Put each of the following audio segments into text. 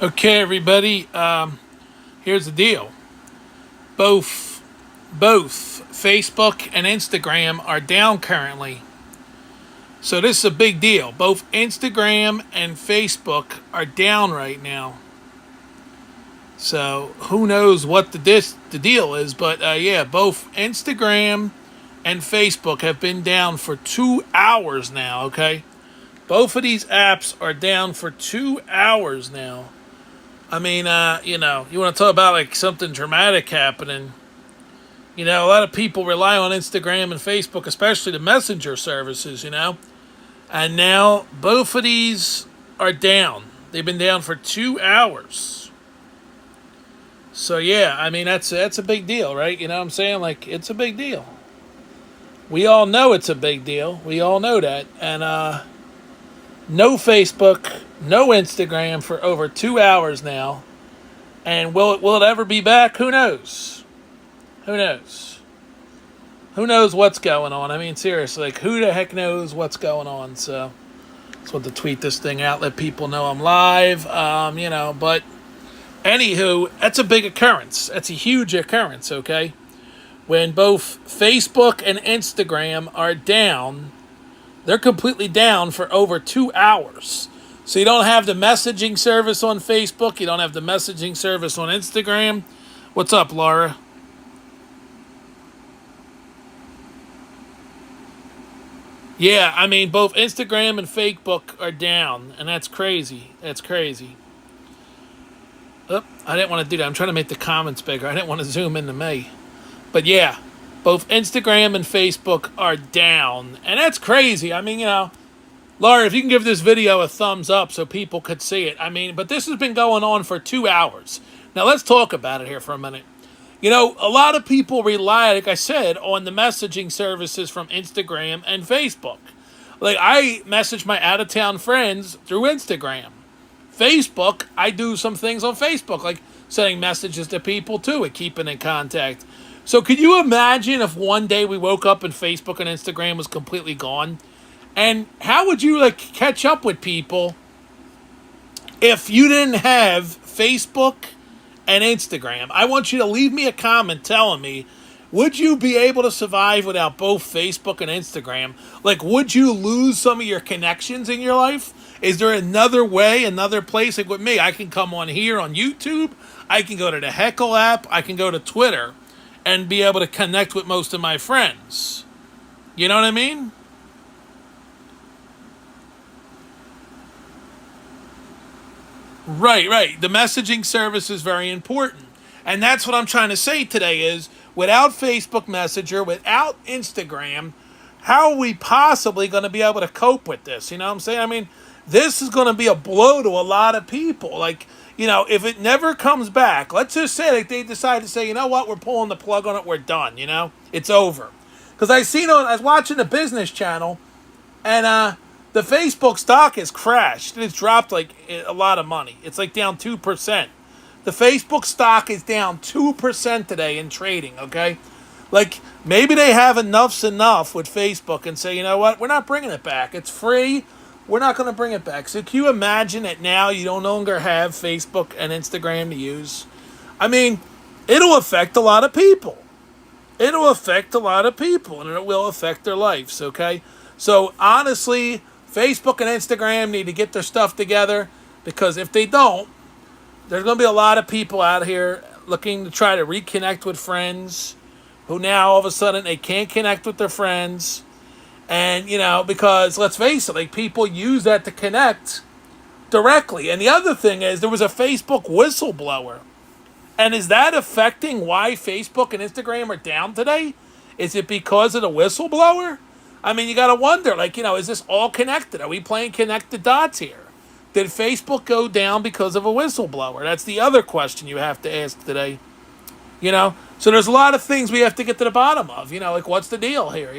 Okay, everybody. Here's the deal. Both Facebook and Instagram are down currently. So this is a big deal. Both Instagram and Facebook are down right now. So who knows what the deal is? But yeah, both Instagram and Facebook have been down for 2 hours now. Okay, both of these apps are down for 2 hours now. I mean, you want to talk about like something dramatic happening. A lot of people rely on Instagram and Facebook, especially the messenger services, And now both of these are down. They've been down for 2 hours. So yeah, I mean that's a big deal, right? You know what I'm saying? Like it's a big deal. We all know it's a big deal. We all know that. And no Facebook, no Instagram for over 2 hours now. And will it ever be back? Who knows? Who knows? Who knows what's going on? I mean, seriously, like who the heck knows what's going on? So I just want to tweet this thing out, let people know I'm live. But anywho, that's a big occurrence. That's a huge occurrence, okay? When both Facebook and Instagram are down, they're completely down for over 2 hours. So you don't have the messaging service on Facebook. You don't have the messaging service on Instagram. What's up, Laura? Yeah, I mean, both Instagram and Facebook are down, and that's crazy. That's crazy. Oh, I didn't want to do that. I'm trying to make the comments bigger. I didn't want to zoom into me. But yeah, both Instagram and Facebook are down, and that's crazy. I mean, Laura, if you can give this video a thumbs up so people could see it. I mean, but this has been going on for 2 hours. Now let's talk about it here for a minute. A lot of people rely, like I said, on the messaging services from Instagram and Facebook. Like I message my out-of-town friends through Instagram. Facebook, I do some things on Facebook, like sending messages to people too and keeping in contact. So could you imagine if one day we woke up and Facebook and Instagram was completely gone? And how would you catch up with people if you didn't have Facebook and Instagram? I want you to leave me a comment telling me, would you be able to survive without both Facebook and Instagram? Like, would you lose some of your connections in your life? Is there another way, another place? Like with me, I can come on here on YouTube. I can go to the Heckle app. I can go to Twitter and be able to connect with most of my friends. You know what I mean? Right. The messaging service is very important. And that's what I'm trying to say today is without Facebook Messenger, without Instagram, how are we possibly going to be able to cope with this? You know what I'm saying? I mean, this is going to be a blow to a lot of people. If it never comes back, let's just say they decide to say, you know what, we're pulling the plug on it, we're done, it's over. Because I was watching the Business Channel, and the Facebook stock has crashed. It's dropped like a lot of money. It's like down 2%. The Facebook stock is down 2% today in trading, okay? Like, maybe they have enough's enough with Facebook and say, you know what, we're not bringing it back. It's free. We're not going to bring it back. So can you imagine that now you no longer have Facebook and Instagram to use? I mean, it'll affect a lot of people. It'll affect a lot of people, and it will affect their lives, okay? So, honestly, Facebook and Instagram need to get their stuff together because if they don't, there's going to be a lot of people out here looking to try to reconnect with friends who now all of a sudden they can't connect with their friends. And, because let's face it, like people use that to connect directly. And the other thing is there was a Facebook whistleblower. And is that affecting why Facebook and Instagram are down today? Is it because of the whistleblower? I mean, you got to wonder, is this all connected? Are we playing connect the dots here? Did Facebook go down because of a whistleblower? That's the other question you have to ask today. So there's a lot of things we have to get to the bottom of. What's the deal here?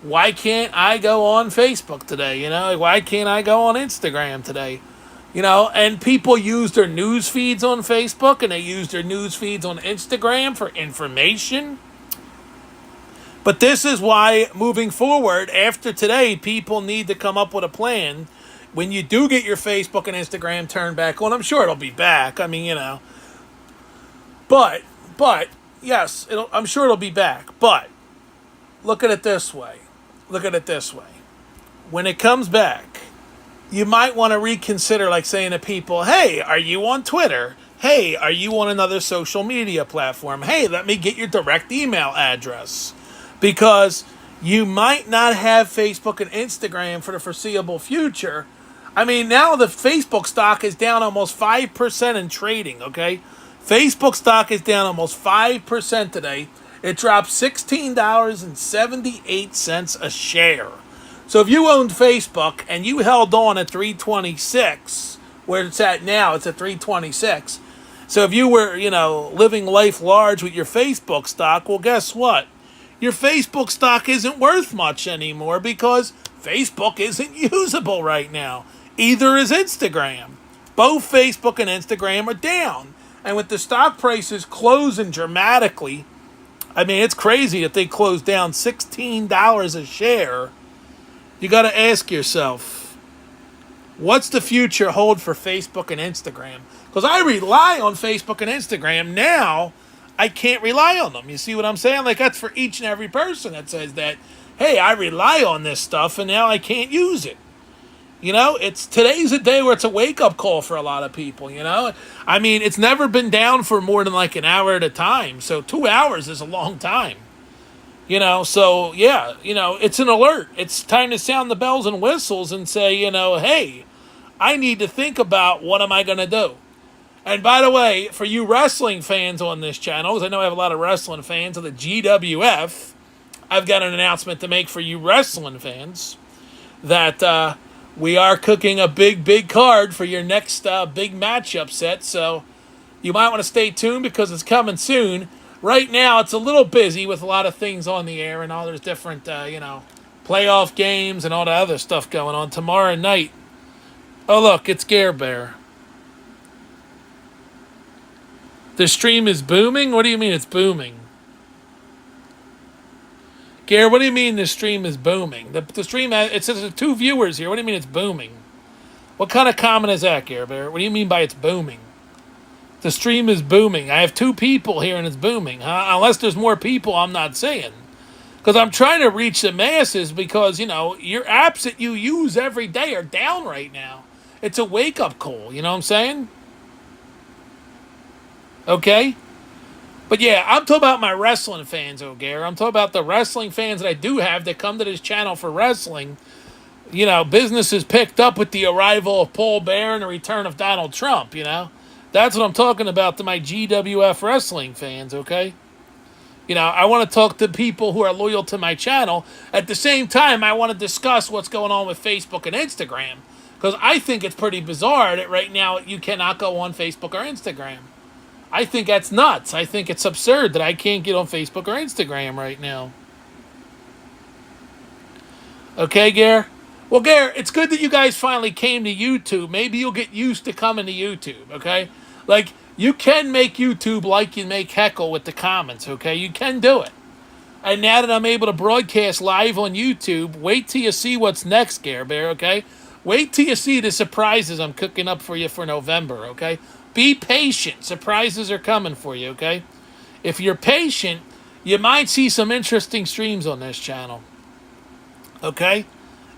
Why can't I go on Facebook today? Why can't I go on Instagram today? And people use their news feeds on Facebook and they use their news feeds on Instagram for information. But this is why moving forward after today, people need to come up with a plan when you do get your Facebook and Instagram turned back on, I'm sure it'll be back. I mean, but yes, I'm sure it'll be back. But look at it this way. Look at it this way. When it comes back, you might want to reconsider, like saying to people, hey, are you on Twitter? Hey, are you on another social media platform? Hey, let me get your direct email address. Because you might not have Facebook and Instagram for the foreseeable future. I mean, now the Facebook stock is down almost 5% in trading, okay? Facebook stock is down almost 5% today. It dropped $16.78 a share. So if you owned Facebook and you held on at 326, where it's at now, it's at 326. So if you were, living life large with your Facebook stock, well, guess what? Your Facebook stock isn't worth much anymore because Facebook isn't usable right now. Either is Instagram. Both Facebook and Instagram are down. And with the stock prices closing dramatically, I mean, it's crazy that they closed down $16 a share. You got to ask yourself, what's the future hold for Facebook and Instagram? Because I rely on Facebook and Instagram. Now, I can't rely on them. You see what I'm saying? Like, that's for each and every person that says that, hey, I rely on this stuff and now I can't use it. Today's a day where it's a wake-up call for a lot of people, I mean, it's never been down for more than like an hour at a time. So 2 hours is a long time. So yeah, it's an alert. It's time to sound the bells and whistles and say, hey, I need to think about what am I going to do. And by the way, for you wrestling fans on this channel, because I know I have a lot of wrestling fans of the GWF, I've got an announcement to make for you wrestling fans that we are cooking a big card for your next big matchup set. So you might want to stay tuned because it's coming soon. Right now, it's a little busy with a lot of things on the air and all there's different, playoff games and all the other stuff going on. Tomorrow night, oh, look, it's Gare Bear. The stream is booming? What do you mean it's booming? Gare, what do you mean the stream is booming? The stream, it says there's 2 viewers here. What do you mean it's booming? What kind of comment is that, Gare Bear? What do you mean by it's booming? The stream is booming. I have 2 people here and it's booming. Huh? Unless there's more people, I'm not saying. Because I'm trying to reach the masses because, your apps that you use every day are down right now. It's a wake-up call. You know what I'm saying? Okay? But yeah, I'm talking about my wrestling fans, Gare. I'm talking about the wrestling fans that I do have that come to this channel for wrestling. Business is picked up with the arrival of Paul Bear and the return of Donald Trump, That's what I'm talking about to my GWF wrestling fans, okay? I want to talk to people who are loyal to my channel. At the same time, I want to discuss what's going on with Facebook and Instagram. Because I think it's pretty bizarre that right now you cannot go on Facebook or Instagram. I think that's nuts. I think it's absurd that I can't get on Facebook or Instagram right now. Okay, Gare? Well, Gare, it's good that you guys finally came to YouTube. Maybe you'll get used to coming to YouTube, okay? Like, you can make YouTube like you make Heckle with the comments, okay? You can do it. And now that I'm able to broadcast live on YouTube, wait till you see what's next, Gare Bear, okay? Wait till you see the surprises I'm cooking up for you for November, okay? Be patient. Surprises are coming for you, okay? If you're patient, you might see some interesting streams on this channel, okay?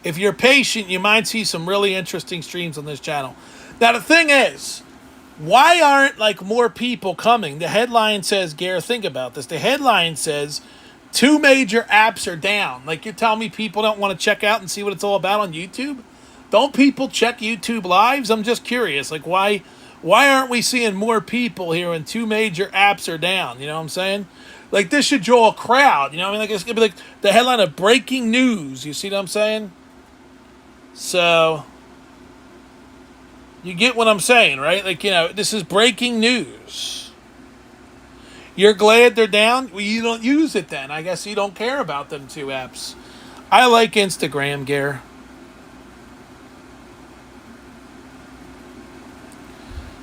If you're patient, you might see some really interesting streams on this channel. Now, the thing is, why aren't, more people coming? The headline says, Gare, think about this. The headline says, 2 major apps are down. You're telling me people don't want to check out and see what it's all about on YouTube? Don't people check YouTube Lives? I'm just curious. Why aren't we seeing more people here when 2 major apps are down? You know what I'm saying? This should draw a crowd. You know what I mean? It's going to be the headline of breaking news. You see what I'm saying? So, you get what I'm saying, right? This is breaking news. You're glad they're down? Well, you don't use it then. I guess you don't care about them 2 apps. I like Instagram, Gare.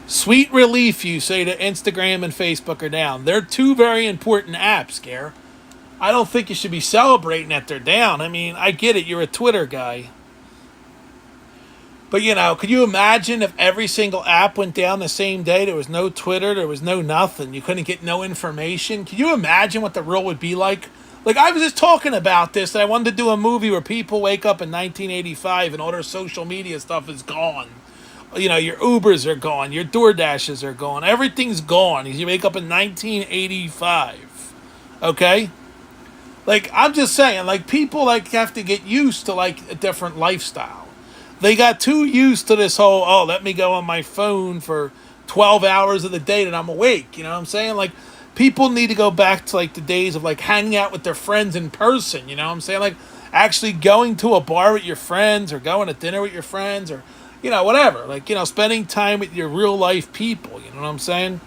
Sweet relief, you say, that Instagram and Facebook are down. They're 2 very important apps, Gare. I don't think you should be celebrating that they're down. I mean, I get it. You're a Twitter guy. But, could you imagine if every single app went down the same day? There was no Twitter, there was no nothing. You couldn't get no information. Can you imagine what the world would be like? Like, I was just talking about this, and I wanted to do a movie where people wake up in 1985 and all their social media stuff is gone. Your Ubers are gone, your DoorDashes are gone, everything's gone. You wake up in 1985, okay? Like, I'm just saying, like, people, like, have to get used to, like, a different lifestyle. They got too used to this whole, oh, let me go on my phone for 12 hours of the day that I'm awake. You know what I'm saying? Like, people need to go back to, like, the days of, like, hanging out with their friends in person. You know what I'm saying? Like, actually going to a bar with your friends or going to dinner with your friends or, whatever. Like, spending time with your real life people. You know what I'm saying?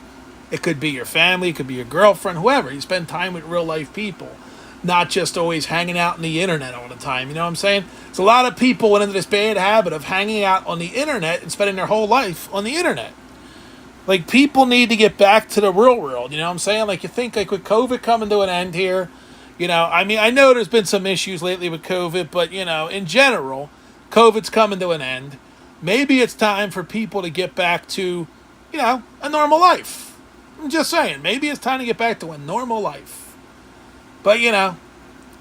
It could be your family. It could be your girlfriend, whoever. You spend time with real life people. Not just always hanging out on the internet all the time. You know what I'm saying? So a lot of people went into this bad habit of hanging out on the internet and spending their whole life on the internet. Like, people need to get back to the real world. You know what I'm saying? Like, you think, like, with COVID coming to an end here, I know there's been some issues lately with COVID, but, in general, COVID's coming to an end. Maybe it's time for people to get back to, a normal life. I'm just saying, maybe it's time to get back to a normal life. But,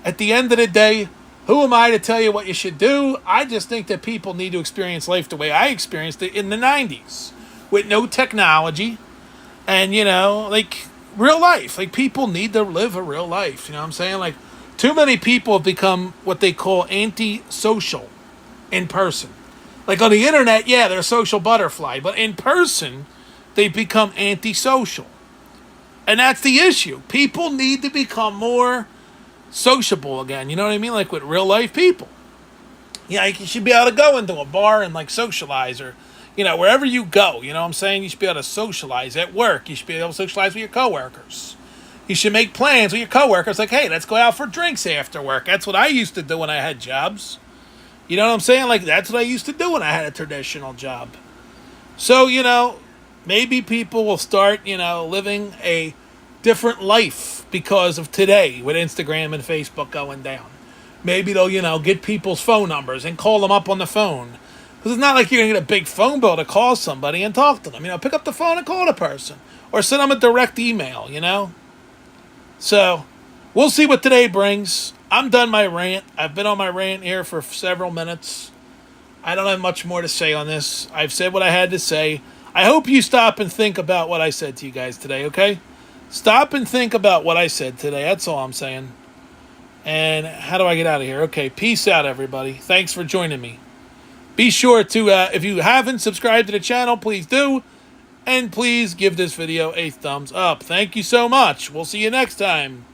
at the end of the day, who am I to tell you what you should do? I just think that people need to experience life the way I experienced it in the 90s. With no technology. And, like, real life. Like, people need to live a real life. You know what I'm saying? Like, too many people have become what they call anti-social in person. Like, on the internet, yeah, they're a social butterfly. But in person, they've become anti-social. And that's the issue. People need to become more sociable again. You know what I mean? Like with real life people. You should be able to go into a bar and like socialize or, wherever you go. You know what I'm saying? You should be able to socialize at work. You should be able to socialize with your coworkers. You should make plans with your coworkers. Like, hey, let's go out for drinks after work. That's what I used to do when I had jobs. You know what I'm saying? Like, that's what I used to do when I had a traditional job. So, maybe people will start, living a different life because of today with Instagram and Facebook going down. Maybe they'll, get people's phone numbers and call them up on the phone. Because it's not like you're going to get a big phone bill to call somebody and talk to them. Pick up the phone and call the person. Or send them a direct email, So, we'll see what today brings. I'm done my rant. I've been on my rant here for several minutes. I don't have much more to say on this. I've said what I had to say. I hope you stop and think about what I said to you guys today, okay? Stop and think about what I said today. That's all I'm saying. And how do I get out of here? Okay, peace out, everybody. Thanks for joining me. Be sure to, if you haven't subscribed to the channel, please do. And please give this video a thumbs up. Thank you so much. We'll see you next time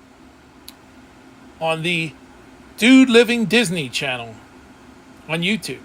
on the Dude Living Disney channel on YouTube.